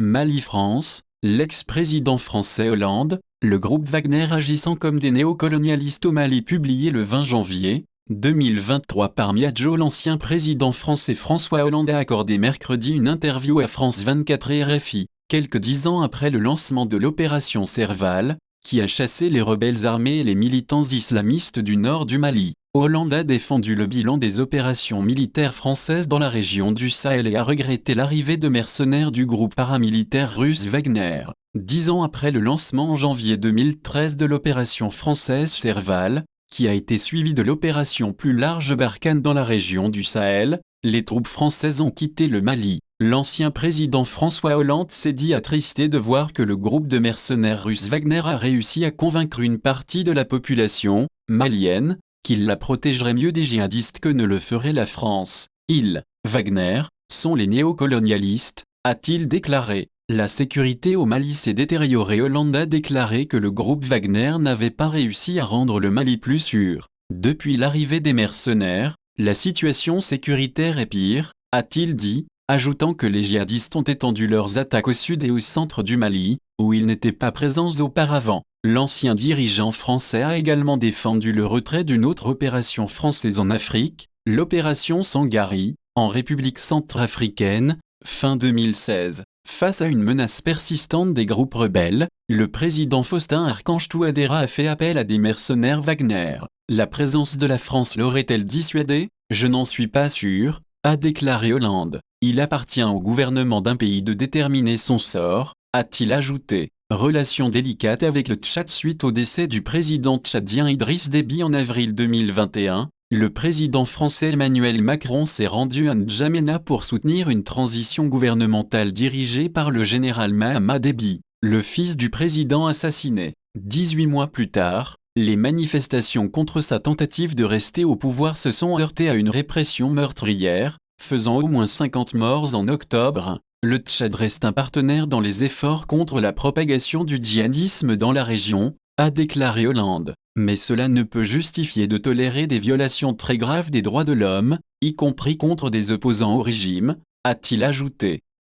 Mali-France, l'ex-président français Hollande, le groupe Wagner agissant comme des néocolonialistes au Mali publié le 20 janvier 2023 par Miadjo. L'ancien président français François Hollande a accordé mercredi une interview à France 24 et RFI, quelques 10 ans après le lancement de l'opération Serval, qui a chassé les rebelles armés et les militants islamistes du nord du Mali. Hollande a défendu le bilan des opérations militaires françaises dans la région du Sahel et a regretté l'arrivée de mercenaires du groupe paramilitaire russe Wagner. 10 ans après le lancement en janvier 2013 de l'opération française Serval, qui a été suivie de l'opération plus large Barkhane dans la région du Sahel, les troupes françaises ont quitté le Mali. L'ancien président François Hollande s'est dit attristé de voir que le groupe de mercenaires russes Wagner a réussi à convaincre une partie de la population malienne qu'il la protégerait mieux des djihadistes que ne le ferait la France. Ils, Wagner, sont les néocolonialistes, a-t-il déclaré. La sécurité au Mali s'est détériorée. Hollande a déclaré que le groupe Wagner n'avait pas réussi à rendre le Mali plus sûr. Depuis l'arrivée des mercenaires, la situation sécuritaire est pire, a-t-il dit, ajoutant que les djihadistes ont étendu leurs attaques au sud et au centre du Mali, où ils n'étaient pas présents auparavant. L'ancien dirigeant français a également défendu le retrait d'une autre opération française en Afrique, l'opération Sangari, en République centrafricaine, fin 2016. Face à une menace persistante des groupes rebelles, le président Faustin Archange Touadéra a fait appel à des mercenaires Wagner. La présence de la France l'aurait-elle dissuadé? Je n'en suis pas sûr, a déclaré Hollande. Il appartient au gouvernement d'un pays de déterminer son sort, a-t-il ajouté. Relation délicate avec le Tchad suite au décès du président tchadien Idriss Déby en avril 2021. Le président français Emmanuel Macron s'est rendu à N'Djamena pour soutenir une transition gouvernementale dirigée par le général Mahama Déby, le fils du président assassiné. 18 mois plus tard, les manifestations contre sa tentative de rester au pouvoir se sont heurtées à une répression meurtrière, faisant au moins 50 morts en octobre. Le Tchad reste un partenaire dans les efforts contre la propagation du djihadisme dans la région, a déclaré Hollande. Mais cela ne peut justifier de tolérer des violations très graves des droits de l'homme, y compris contre des opposants au régime, a-t-il ajouté.